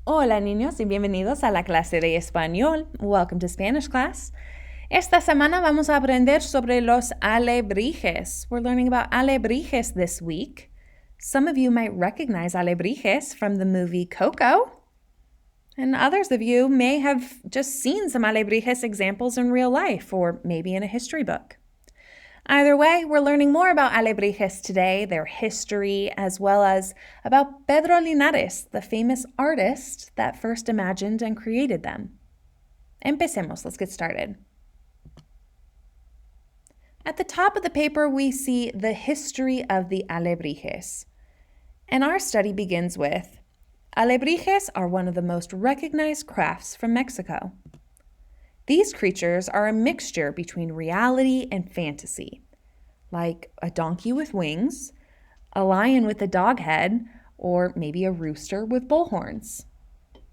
Hola niños y bienvenidos a la clase de español. Welcome to Spanish class. Esta semana vamos a aprender sobre los alebrijes. We're learning about alebrijes this week. Some of you might recognize alebrijes from the movie Coco, and others of you may have just seen some alebrijes examples in real life or maybe in a history book. Either way, we're learning more about alebrijes today, their history, as well as about Pedro Linares, the famous artist that first imagined and created them. Empecemos, let's get started. At the top of the paper, we see the history of the alebrijes. And our study begins with, alebrijes are one of the most recognized crafts from Mexico. These creatures are a mixture between reality and fantasy, like a donkey with wings, a lion with a dog head, or maybe a rooster with bull horns,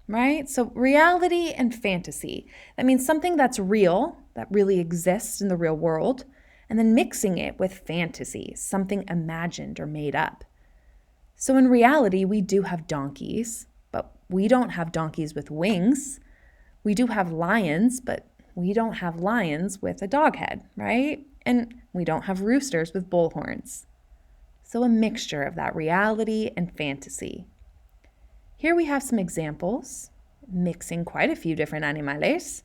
right? So reality and fantasy, that means something that's real, that really exists in the real world, and then mixing it with fantasy, something imagined or made up. So in reality, we do have donkeys, but we don't have donkeys with wings. We do have lions, but we don't have lions with a dog head, right? And we don't have roosters with bull horns. So a mixture of that reality and fantasy. Here we have some examples, mixing quite a few different animales.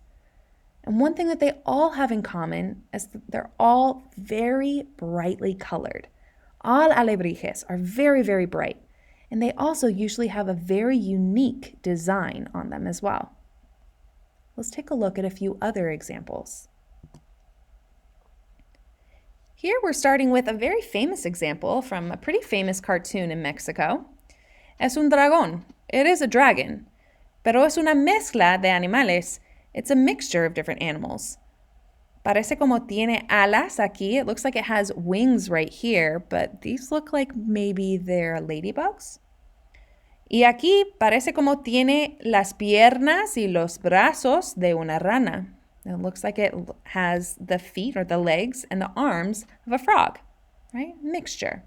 And one thing that they all have in common is that they're all very brightly colored. All alebrijes are very, very bright. And they also usually have a very unique design on them as well. Let's take a look at a few other examples. Here we're starting with a very famous example from a pretty famous cartoon in Mexico. Es un dragón. It is a dragon. Pero es una mezcla de animales. It's a mixture of different animals. Parece como tiene alas aquí. It looks like it has wings right here, but these look like maybe they're ladybugs. Y aquí parece como tiene las piernas y los brazos de una rana. It looks like it has the feet or the legs and the arms of a frog, right? Mixture.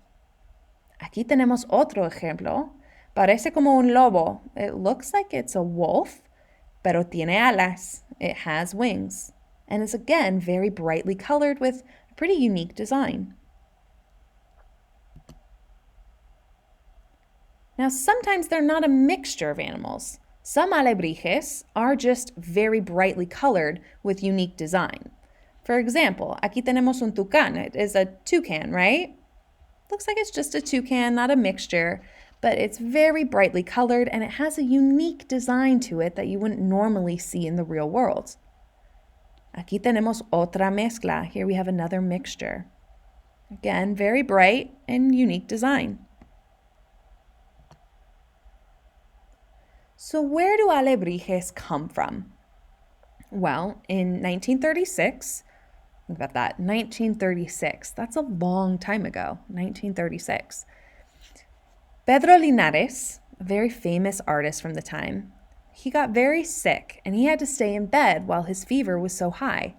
Aquí tenemos otro ejemplo. Parece como un lobo. It looks like it's a wolf, pero tiene alas. It has wings. And is again very brightly colored with a pretty unique design. Now, sometimes they're not a mixture of animals. Some alebrijes are just very brightly colored with unique design. For example, aquí tenemos un tucán. It is a toucan, right? Looks like it's just a toucan, not a mixture, but it's very brightly colored and it has a unique design to it that you wouldn't normally see in the real world. Aquí tenemos otra mezcla. Here we have another mixture. Again, very bright and unique design. So where do alebrijes come from? Well, in 1936, think about that, 1936, that's a long time ago, 1936. Pedro Linares, a very famous artist from the time, he got very sick and he had to stay in bed while his fever was so high.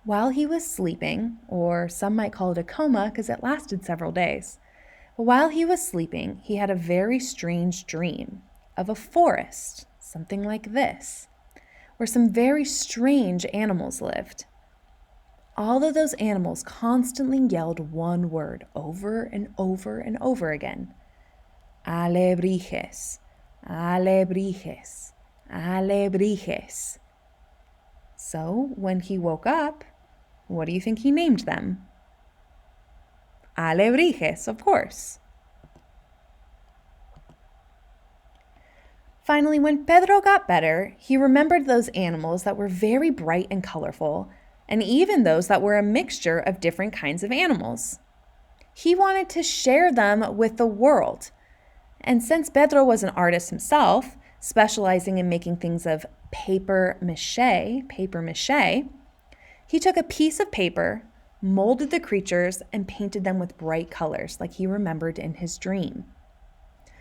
While he was sleeping, or some might call it a coma because it lasted several days, but while he was sleeping, he had a very strange dream of a forest, something like this, where some very strange animals lived. All of those animals constantly yelled one word over and over and over again. Alebrijes, alebrijes, alebrijes. So when he woke up, what do you think he named them? Alebrijes, of course. Finally, when Pedro got better, he remembered those animals that were very bright and colorful, and even those that were a mixture of different kinds of animals. He wanted to share them with the world. And since Pedro was an artist himself, specializing in making things of paper mache, he took a piece of paper, molded the creatures, and painted them with bright colors like he remembered in his dream.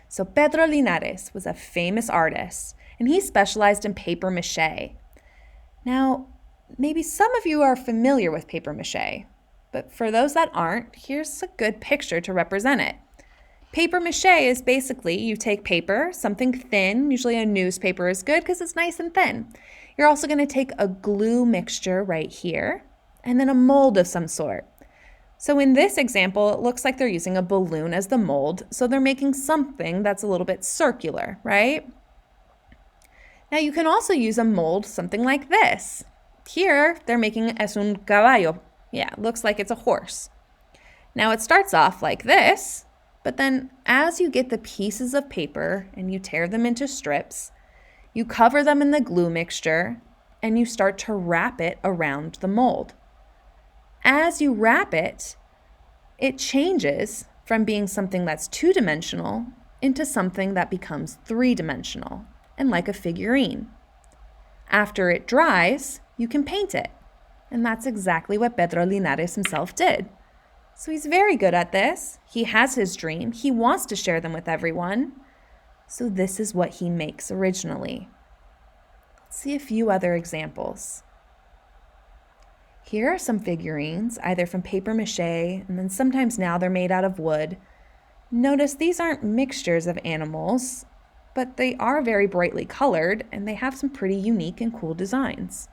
So Pedro Linares was a famous artist, and he specialized in paper mache. Now, maybe some of you are familiar with paper mache, but for those that aren't, here's a good picture to represent it. Paper mache is basically you take paper, something thin, usually a newspaper is good because it's nice and thin. You're also going to take a glue mixture right here and then a mold of some sort. So in this example, it looks like they're using a balloon as the mold, so they're making something that's a little bit circular, right? Now you can also use a mold something like this. Here, they're making es un caballo. Yeah, it looks like it's a horse. Now it starts off like this, but then as you get the pieces of paper and you tear them into strips, you cover them in the glue mixture and you start to wrap it around the mold. As you wrap it, it changes from being something that's two-dimensional into something that becomes three-dimensional and like a figurine. After it dries, you can paint it. And that's exactly what Pedro Linares himself did. So he's very good at this. He has his dream. He wants to share them with everyone. So this is what he makes originally. Let's see a few other examples. Here are some figurines, either from paper mache, and then sometimes now they're made out of wood. Notice these aren't mixtures of animals, but they are very brightly colored, and they have some pretty unique and cool designs.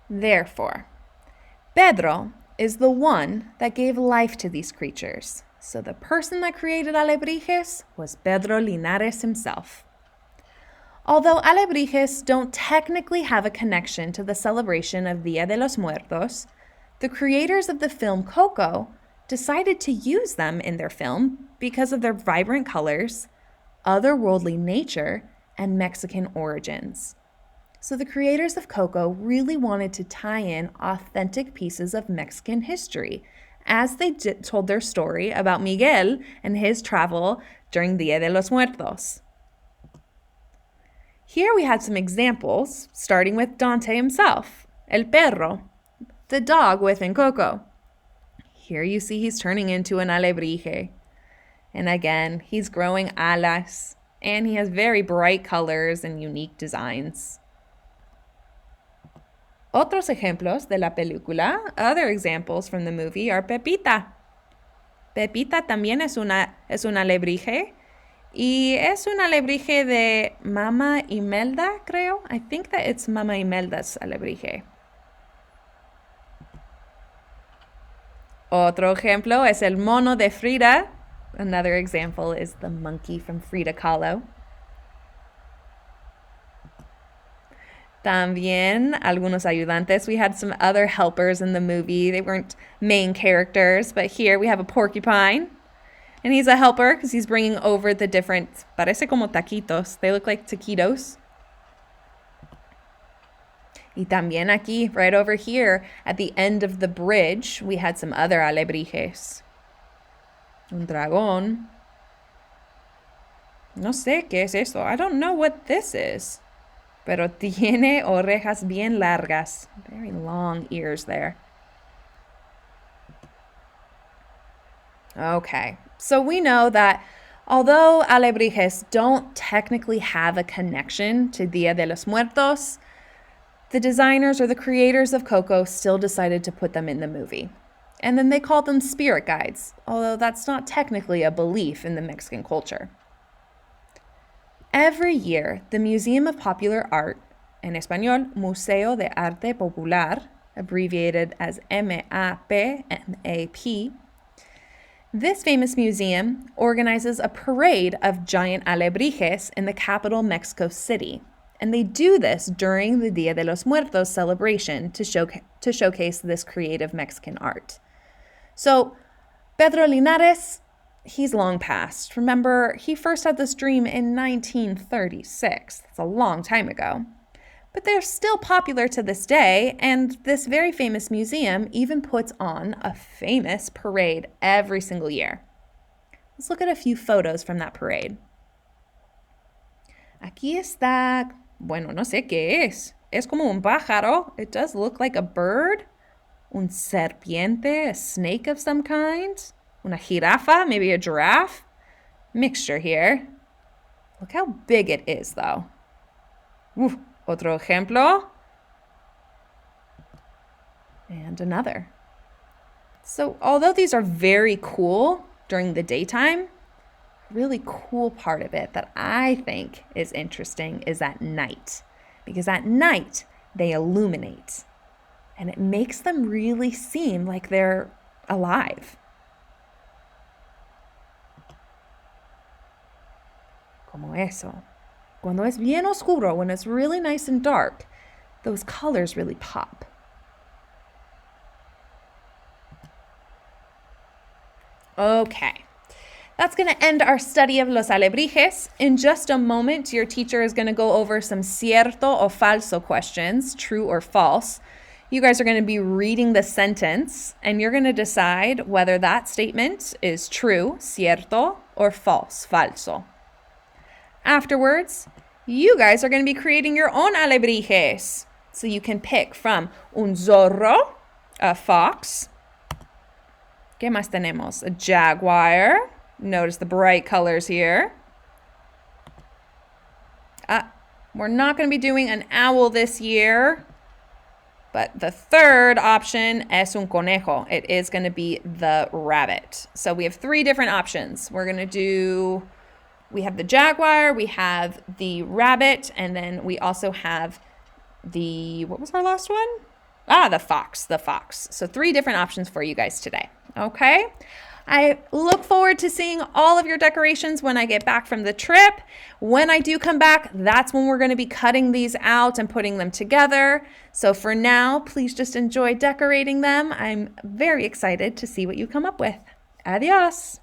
Therefore, Pedro is the one that gave life to these creatures. So the person that created alebrijes was Pedro Linares himself. Although alebrijes don't technically have a connection to the celebration of Dia de los Muertos, the creators of the film Coco decided to use them in their film because of their vibrant colors, otherworldly nature, and Mexican origins. So the creators of Coco really wanted to tie in authentic pieces of Mexican history as they told their story about Miguel and his travel during Dia de los Muertos. Here we had some examples, starting with Dante himself, El Perro, the dog within Coco. Here you see he's turning into an alebrije. And again, he's growing alas, and he has very bright colors and unique designs. Otros ejemplos de la película, other examples from the movie, are Pepita. Pepita también es un alebrije, y es un alebrije de Mama Imelda, creo. I think that it's Mama Imelda's alebrije. Otro ejemplo es el mono de Frida. Another example is the monkey from Frida Kahlo. También algunos ayudantes. We had some other helpers in the movie. They weren't main characters, but here we have a porcupine. And he's a helper because he's bringing over the different, parece como taquitos. They look like taquitos. Y también aquí, right over here, at the end of the bridge, we had some other alebrijes. Un dragón. No sé qué es esto. I don't know what this is. Pero tiene orejas bien largas. Very long ears there. Okay, so we know that although alebrijes don't technically have a connection to Dia de los Muertos, the designers or the creators of Coco still decided to put them in the movie. And then they called them spirit guides, although that's not technically a belief in the Mexican culture. Every year, the Museum of Popular Art, en español, Museo de Arte Popular, abbreviated as MAPMAP, this famous museum organizes a parade of giant alebrijes in the capital, Mexico City. And they do this during the Dia de los Muertos celebration to showcase this creative Mexican art. So, Pedro Linares, he's long past. Remember, he first had this dream in 1936. That's a long time ago. But they're still popular to this day, and this very famous museum even puts on a famous parade every single year. Let's look at a few photos from that parade. Aquí está, bueno, no sé qué es. Es como un pájaro. It does look like a bird. Un serpiente, a snake of some kind. Una jirafa, maybe a giraffe. Mixture here. Look how big it is, though. Otro ejemplo. And another. So although these are very cool during the daytime, really cool part of it that I think is interesting is at night, because at night they illuminate and it makes them really seem like they're alive. Como eso. Cuando es bien oscuro, when it's really nice and dark, those colors really pop. Okay. That's going to end our study of los alebrijes. In just a moment, your teacher is going to go over some cierto o falso questions, true or false. You guys are going to be reading the sentence, and you're going to decide whether that statement is true, cierto, or false, falso. Afterwards, you guys are going to be creating your own alebrijes. So you can pick from un zorro, a fox. ¿Qué más tenemos? A jaguar. Notice the bright colors here. We're not going to be doing an owl this year, but the third option es un conejo. It is going to be the rabbit. So we have three different options. We have the jaguar, we have the rabbit, and then we also have what was our last one? The fox. So three different options for you guys today. Okay? I look forward to seeing all of your decorations when I get back from the trip. When I do come back, that's when we're going to be cutting these out and putting them together. So for now, please just enjoy decorating them. I'm very excited to see what you come up with. Adios.